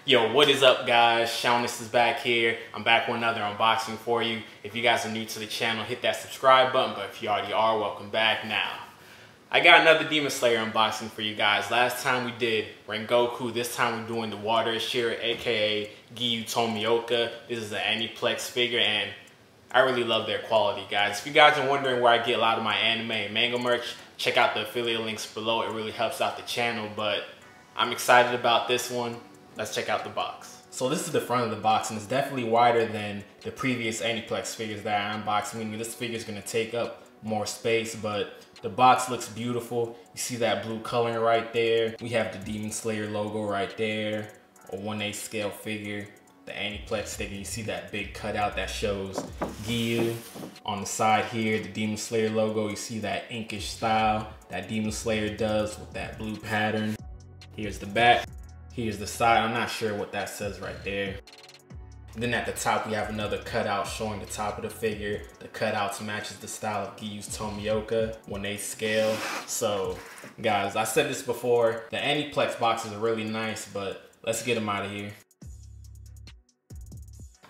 Yo, what is up guys? Shawness is back here. I'm back with another unboxing for you. If you guys are new to the channel, hit that subscribe button, but if you already are, welcome back now. I got another Demon Slayer unboxing for you guys. Last time we did Rengoku, this time we're doing the Water Ashira, aka Giyu Tomioka. This is an Aniplex figure and I really love their quality, guys. If you guys are wondering where I get a lot of my anime and manga merch, check out the affiliate links below. It really helps out the channel, but I'm excited about this one. Let's check out the box. So this is the front of the box, and it's definitely wider than the previous Aniplex figures that I unboxed. Meaning this figure is going to take up more space, but the box looks beautiful. You see that blue coloring right there. We have the Demon Slayer logo right there. A 1/8 scale figure. The Aniplex figure. You see that big cutout that shows Giyu. On the side here, the Demon Slayer logo. You see that inkish style that Demon Slayer does with that blue pattern. Here's the back. Here's the side. I'm not sure what that says right there. And then at the top, we have another cutout showing the top of the figure. The cutouts matches the style of Giyu's Tomioka, 1/8 scale. So, guys, I said this before, the Aniplex boxes are really nice, but let's get them out of here.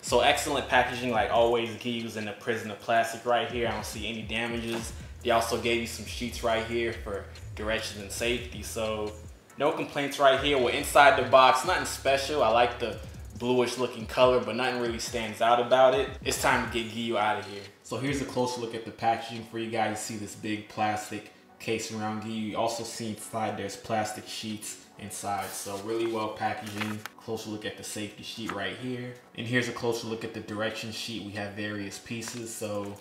So excellent packaging like always. Giyu's in a prison of plastic right here. I don't see any damages. They also gave you some sheets right here for directions and safety. So no complaints right here. We're inside the box, nothing special. I like the bluish looking color, but nothing really stands out about it. It's time to get Giyu out of here. So here's a closer look at the packaging for you guys. You see this big plastic case around Giyu. You also see inside there's plastic sheets inside. So really well packaging. Closer look at the safety sheet right here. And here's a closer look at the direction sheet. We have various pieces. So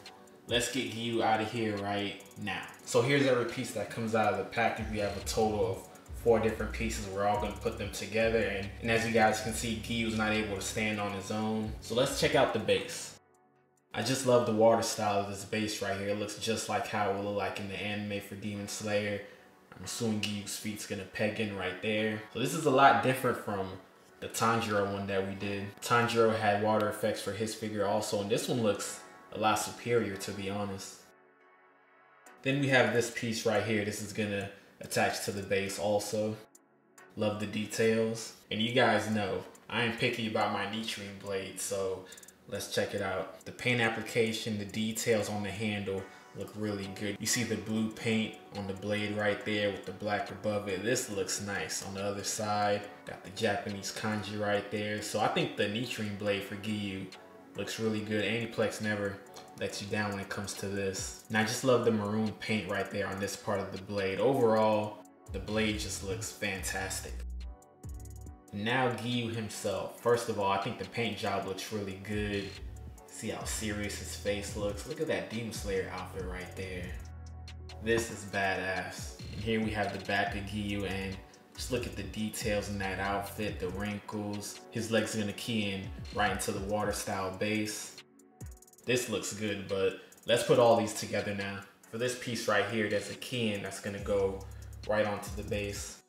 let's get Giyu out of here right now. So here's every piece that comes out of the package. We have a total of 4 different pieces. We're all gonna put them together, and as you guys can see, Giyu's not able to stand on his own. So let's check out the base. I just love the water style of this base right here. It looks just like how it will look like in the anime for Demon Slayer. I'm assuming Giyu's feet's gonna peg in right there. So this is a lot different from the Tanjiro one that we did. Tanjiro had water effects for his figure also, and this one looks a lot superior, to be honest. Then we have this piece right here. This is gonna attached to the base also. Love the details. And you guys know, I am picky about my Nichiren blade, so let's check it out. The paint application, the details on the handle look really good. You see the blue paint on the blade right there with the black above it. This looks nice. On the other side, got the Japanese kanji right there. So I think the Nichiren blade for Giyu looks really good. Aniplex never lets you down when it comes to this. And I just love the maroon paint right there on this part of the blade. Overall, the blade just looks fantastic. Now Giyu himself. First of all, I think the paint job looks really good. See how serious his face looks. Look at that Demon Slayer outfit right there. This is badass. And here we have the back of Giyu, and just look at the details in that outfit, the wrinkles. His legs are gonna key in right into the water style base. This looks good, but let's put all these together now. For this piece right here, there's a key in that's gonna go right onto the base.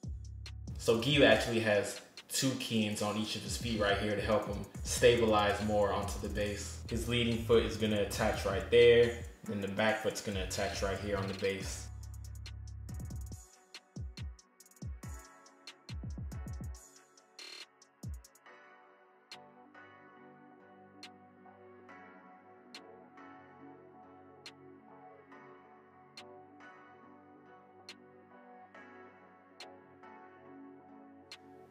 So Giyu actually has 2 key-ins on each of his feet right here to help him stabilize more onto the base. His leading foot is gonna attach right there, and the back foot's gonna attach right here on the base.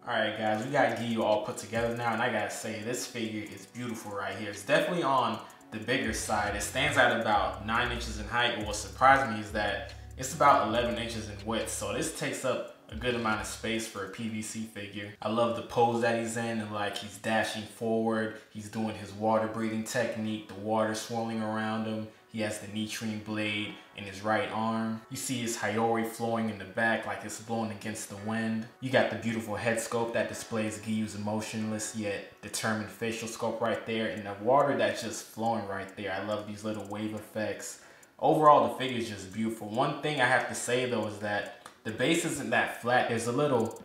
Alright guys, we got Giyu all put together now, and I gotta say, this figure is beautiful right here. It's definitely on the bigger side. It stands at about 9 inches in height, but what surprised me is that it's about 11 inches in width, so this takes up a good amount of space for a PVC figure. I love the pose that he's in, and like he's dashing forward, he's doing his water breathing technique, the water swirling around him. He has the Nichiren blade in his right arm. You see his Hiyori flowing in the back like it's blowing against the wind. You got the beautiful head sculpt that displays Giyu's emotionless yet determined facial sculpt right there, and the water that's just flowing right there. I love these little wave effects. Overall, the figure is just beautiful. One thing I have to say though is that the base isn't that flat. There's a little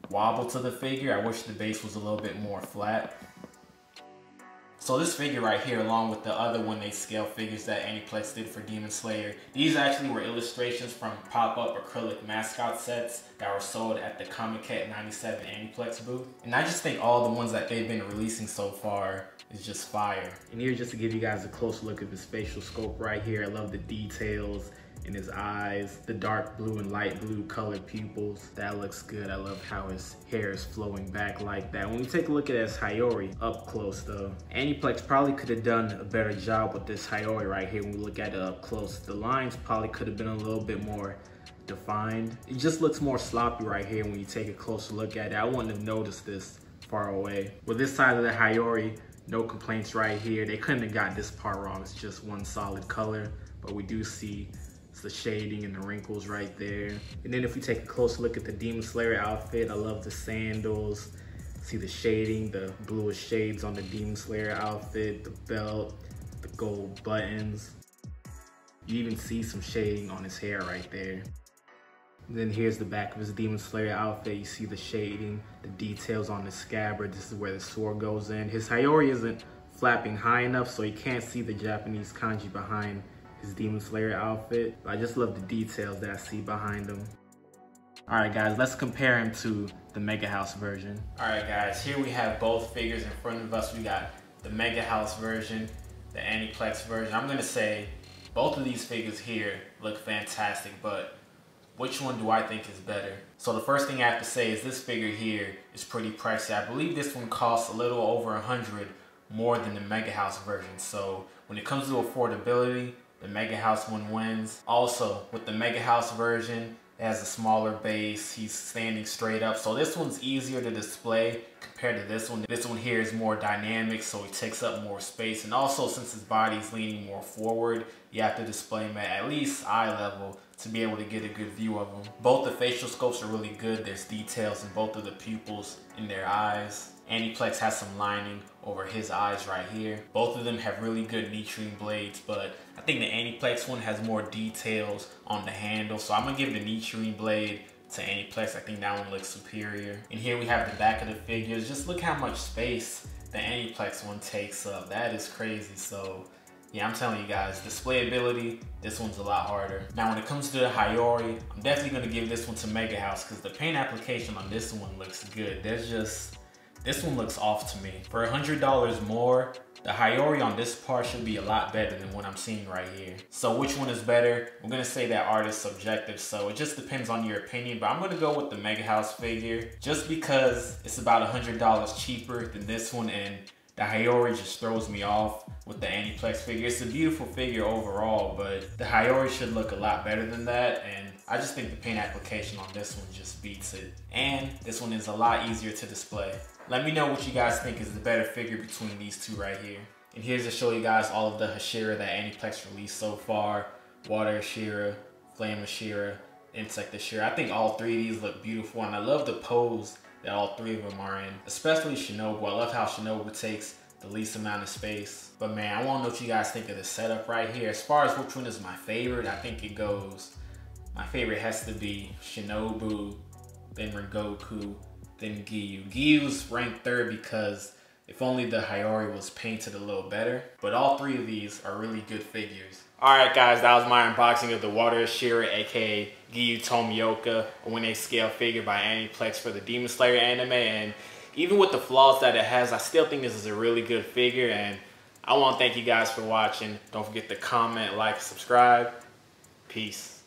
wobble to the figure. I wish the base was a little bit more flat. So So this figure right here, along with the other 1/8 scale figures that Aniplex did for Demon Slayer, these actually were illustrations from pop-up acrylic mascot sets that were sold at the Comiket 97 Aniplex booth. And I just think all the ones that they've been releasing so far is just fire. And here, just to give you guys a close look at his facial sculpt right here, I love the details in his eyes, the dark blue and light blue colored pupils. That looks good. I love how his hair is flowing back like that. When you take a look at his Hiyori up close though, Aniplex probably could have done a better job with this Hiyori right here when we look at it up close. The lines probably could have been a little bit more defined. It just looks more sloppy right here when you take a closer look at it. I wouldn't have noticed this far away. With this side of the Hiyori, no complaints right here. They couldn't have got this part wrong. It's just one solid color, but we do see the shading and the wrinkles right there. And then if we take a close look at the Demon Slayer outfit, I love the sandals. See the shading, the bluish shades on the Demon Slayer outfit, the belt, the gold buttons. You even see some shading on his hair right there. And then here's the back of his Demon Slayer outfit. You see the shading, the details on the scabbard. This is where the sword goes in. His Hiyori isn't flapping high enough, so you can't see the Japanese kanji behind his Demon Slayer outfit. But I just love the details that I see behind him. Alright guys, let's compare him to the Mega House version. Alright guys, here we have both figures in front of us. We got the Mega House version, the Aniplex version. I'm gonna say both of these figures here look fantastic, but which one do I think is better? So the first thing I have to say is this figure here is pretty pricey. I believe this one costs a little over 100 more than the Mega House version. So when it comes to affordability, the Mega House one wins. Also, with the Mega House version, it has a smaller base. He's standing straight up. So this one's easier to display compared to this one. This one here is more dynamic, so it takes up more space. And also, since his body's leaning more forward, you have to display him at least eye level to be able to get a good view of him. Both the facial sculpts are really good. There's details in both of the pupils in their eyes. Aniplex has some lining over his eyes right here. Both of them have really good Nichiren blades, but I think the Aniplex one has more details on the handle. So I'm gonna give the Nichiren blade to Aniplex. I think that one looks superior. And here we have the back of the figures. Just look how much space the Aniplex one takes up. That is crazy. So yeah, I'm telling you guys, displayability, this one's a lot harder. Now when it comes to the Hiyori, I'm definitely gonna give this one to Mega House because the paint application on this one looks good. This one looks off to me. For $100 more, the Hiyori on this part should be a lot better than what I'm seeing right here. So which one is better? I'm gonna say that art is subjective, so it just depends on your opinion, but I'm gonna go with the Mega House figure just because it's about $100 cheaper than this one, and the Hiyori just throws me off with the Aniplex figure. It's a beautiful figure overall, but the Hiyori should look a lot better than that, and I just think the paint application on this one just beats it. And this one is a lot easier to display. Let me know what you guys think is the better figure between these two right here. And here's to show you guys all of the Hashira that Aniplex released so far. Water Hashira, Flame Hashira, Insect Hashira. I think all three of these look beautiful, and I love the pose that all three of them are in. Especially Shinobu. I love how Shinobu takes the least amount of space. But man, I want to know what you guys think of the setup right here. As far as which one is my favorite, I think it goes, my favorite has to be Shinobu, then Rengoku, then Giyu. Giyu's ranked third because if only the Hiyori was painted a little better. But all three of these are really good figures. Alright guys, that was my unboxing of the Water Hashira, aka Giyu Tomioka, a 1/8 scale figure by Aniplex for the Demon Slayer anime. And even with the flaws that it has, I still think this is a really good figure. And I want to thank you guys for watching. Don't forget to comment, like, subscribe. Peace.